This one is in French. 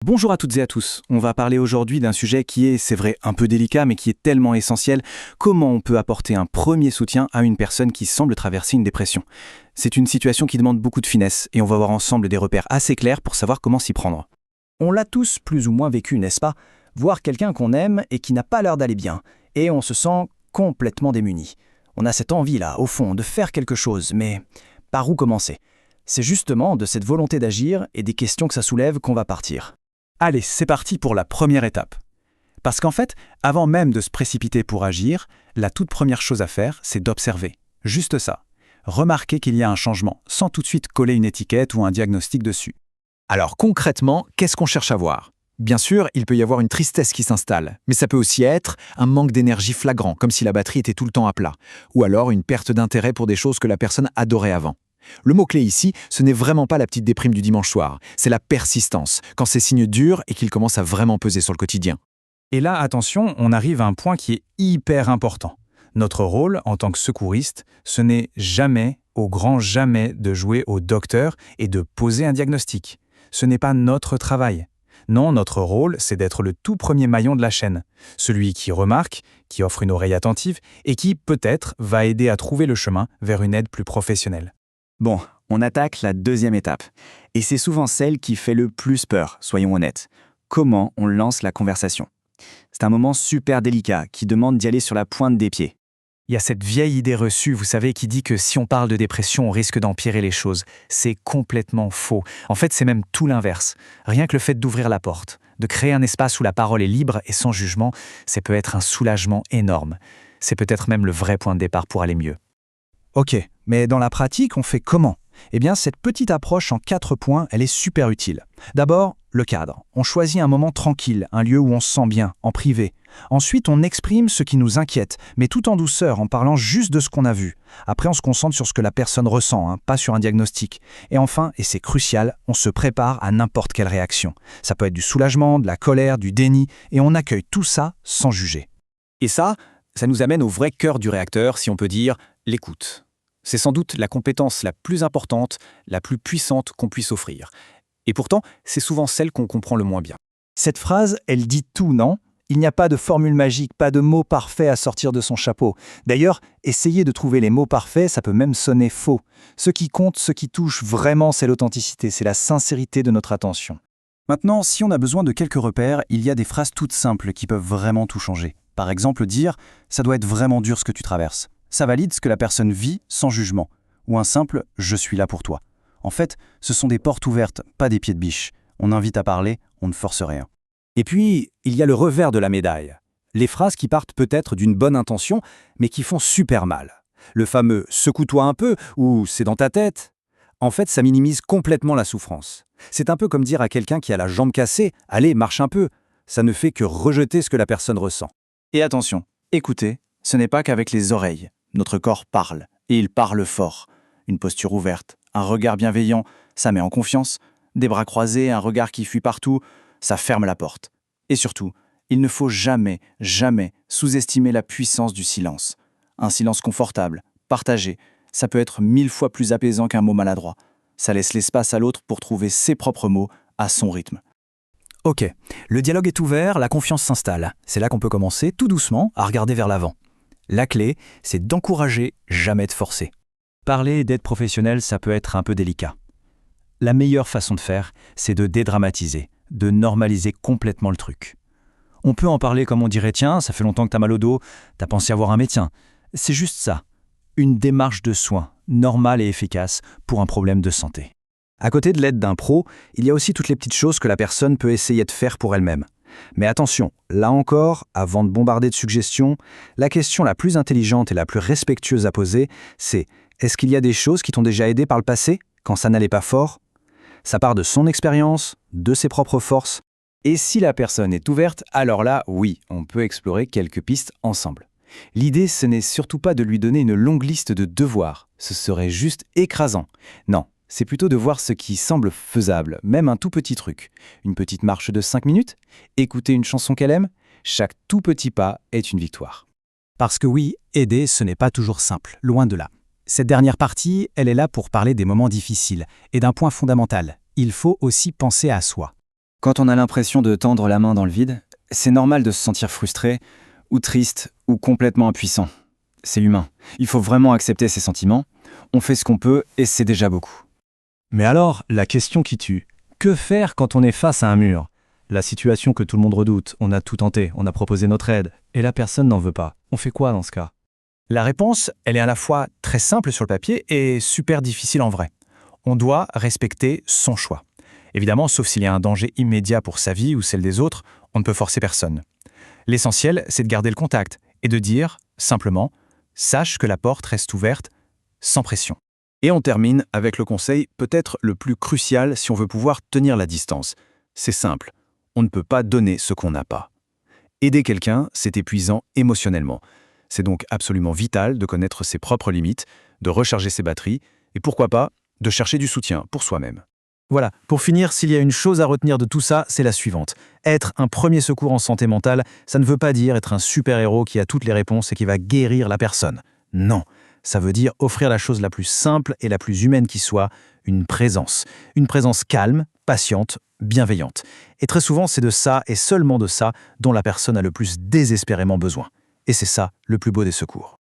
Bonjour à toutes et à tous. On va parler aujourd'hui d'un sujet qui est, c'est vrai, un peu délicat, mais qui est tellement essentiel. Comment on peut apporter un premier soutien à une personne qui semble traverser une dépression? C'est une situation qui demande beaucoup de finesse, et on va voir ensemble des repères assez clairs pour savoir comment s'y prendre. On l'a tous plus ou moins vécu, n'est-ce pas? Voir quelqu'un qu'on aime et qui n'a pas l'air d'aller bien, et on se sent complètement démuni. On a cette envie-là, au fond, de faire quelque chose, mais par où commencer? C'est justement de cette volonté d'agir et des questions que ça soulève qu'on va partir. Allez, c'est parti pour la première étape. Parce qu'en fait, avant même de se précipiter pour agir, la toute première chose à faire, c'est d'observer. Juste ça. Remarquer qu'il y a un changement, sans tout de suite coller une étiquette ou un diagnostic dessus. Alors concrètement, qu'est-ce qu'on cherche à voir? Bien sûr, il peut y avoir une tristesse qui s'installe, mais ça peut aussi être un manque d'énergie flagrant, comme si la batterie était tout le temps à plat, ou alors une perte d'intérêt pour des choses que la personne adorait avant. Le mot-clé ici, ce n'est vraiment pas la petite déprime du dimanche soir, c'est la persistance, quand ces signes durent et qu'ils commencent à vraiment peser sur le quotidien. Et là, attention, on arrive à un point qui est hyper important. Notre rôle, en tant que secouriste, ce n'est jamais, au grand jamais, de jouer au docteur et de poser un diagnostic. Ce n'est pas notre travail. Non, notre rôle, c'est d'être le tout premier maillon de la chaîne. Celui qui remarque, qui offre une oreille attentive et qui, peut-être, va aider à trouver le chemin vers une aide plus professionnelle. Bon, on attaque la deuxième étape. Et c'est souvent celle qui fait le plus peur, soyons honnêtes. Comment on lance la conversation? C'est un moment super délicat qui demande d'y aller sur la pointe des pieds. Il y a cette vieille idée reçue, vous savez, qui dit que si on parle de dépression, on risque d'empirer les choses. C'est complètement faux. En fait, c'est même tout l'inverse. Rien que le fait d'ouvrir la porte, de créer un espace où la parole est libre et sans jugement, ça peut être un soulagement énorme. C'est peut-être même le vrai point de départ pour aller mieux. Ok, mais dans la pratique, on fait comment? Eh bien, cette petite approche en 4 points, elle est super utile. D'abord, le cadre. On choisit un moment tranquille, un lieu où on se sent bien, en privé. Ensuite, on exprime ce qui nous inquiète, mais tout en douceur, en parlant juste de ce qu'on a vu. Après, on se concentre sur ce que la personne ressent, pas sur un diagnostic. Et enfin, et c'est crucial, on se prépare à n'importe quelle réaction. Ça peut être du soulagement, de la colère, du déni, et on accueille tout ça sans juger. Et ça nous amène au vrai cœur du réacteur, si on peut dire, l'écoute. C'est sans doute la compétence la plus importante, la plus puissante qu'on puisse offrir. Et pourtant, c'est souvent celle qu'on comprend le moins bien. Cette phrase, elle dit tout, non? Il n'y a pas de formule magique, pas de mots parfaits à sortir de son chapeau. D'ailleurs, essayer de trouver les mots parfaits, ça peut même sonner faux. Ce qui compte, ce qui touche vraiment, c'est l'authenticité, c'est la sincérité de notre attention. Maintenant, si on a besoin de quelques repères, il y a des phrases toutes simples qui peuvent vraiment tout changer. Par exemple, dire « ça doit être vraiment dur ce que tu traverses ». Ça valide ce que la personne vit sans jugement. Ou un simple « je suis là pour toi ». En fait, ce sont des portes ouvertes, pas des pieds de biche. On invite à parler, on ne force rien. Et puis, il y a le revers de la médaille. Les phrases qui partent peut-être d'une bonne intention, mais qui font super mal. Le fameux « secoue-toi un peu » ou « c'est dans ta tête ». En fait, ça minimise complètement la souffrance. C'est un peu comme dire à quelqu'un qui a la jambe cassée « allez, marche un peu ». Ça ne fait que rejeter ce que la personne ressent. Et attention, écoutez, ce n'est pas qu'avec les oreilles. Notre corps parle, et il parle fort. Une posture ouverte, un regard bienveillant, ça met en confiance. Des bras croisés, un regard qui fuit partout, ça ferme la porte. Et surtout, il ne faut jamais, jamais sous-estimer la puissance du silence. Un silence confortable, partagé, ça peut être 1000 fois plus apaisant qu'un mot maladroit. Ça laisse l'espace à l'autre pour trouver ses propres mots à son rythme. Ok, le dialogue est ouvert, la confiance s'installe. C'est là qu'on peut commencer, tout doucement, à regarder vers l'avant. La clé, c'est d'encourager, jamais de forcer. Parler d'aide professionnelle, ça peut être un peu délicat. La meilleure façon de faire, c'est de dédramatiser, de normaliser complètement le truc. On peut en parler comme on dirait « tiens, ça fait longtemps que t'as mal au dos, t'as pensé à voir un médecin ». C'est juste ça, une démarche de soins, normale et efficace pour un problème de santé. À côté de l'aide d'un pro, il y a aussi toutes les petites choses que la personne peut essayer de faire pour elle-même. Mais attention, là encore, avant de bombarder de suggestions, la question la plus intelligente et la plus respectueuse à poser, c'est « est-ce qu'il y a des choses qui t'ont déjà aidé par le passé, quand ça n'allait pas fort ?» Ça part de son expérience, de ses propres forces. Et si la personne est ouverte, alors là, oui, on peut explorer quelques pistes ensemble. L'idée, ce n'est surtout pas de lui donner une longue liste de devoirs, ce serait juste écrasant. Non, c'est plutôt de voir ce qui semble faisable, même un tout petit truc. Une petite marche de 5 minutes, écouter une chanson qu'elle aime, chaque tout petit pas est une victoire. Parce que oui, aider, ce n'est pas toujours simple, loin de là. Cette dernière partie, elle est là pour parler des moments difficiles et d'un point fondamental. Il faut aussi penser à soi. Quand on a l'impression de tendre la main dans le vide, c'est normal de se sentir frustré, ou triste, ou complètement impuissant. C'est humain. Il faut vraiment accepter ces sentiments. On fait ce qu'on peut et c'est déjà beaucoup. Mais alors, la question qui tue. Que faire quand on est face à un mur? La situation que tout le monde redoute, on a tout tenté, on a proposé notre aide, et la personne n'en veut pas. On fait quoi dans ce cas? La réponse, elle est à la fois très simple sur le papier et super difficile en vrai. On doit respecter son choix. Évidemment, sauf s'il y a un danger immédiat pour sa vie ou celle des autres, on ne peut forcer personne. L'essentiel, c'est de garder le contact et de dire, simplement, sache que la porte reste ouverte, sans pression. Et on termine avec le conseil peut-être le plus crucial si on veut pouvoir tenir la distance. C'est simple, on ne peut pas donner ce qu'on n'a pas. Aider quelqu'un, c'est épuisant émotionnellement. C'est donc absolument vital de connaître ses propres limites, de recharger ses batteries et pourquoi pas, de chercher du soutien pour soi-même. Voilà, pour finir, s'il y a une chose à retenir de tout ça, c'est la suivante. Être un premier secours en santé mentale, ça ne veut pas dire être un super-héros qui a toutes les réponses et qui va guérir la personne. Non, ça veut dire offrir la chose la plus simple et la plus humaine qui soit, une présence. Une présence calme, patiente, bienveillante. Et très souvent, c'est de ça et seulement de ça dont la personne a le plus désespérément besoin. Et c'est ça le plus beau des secours.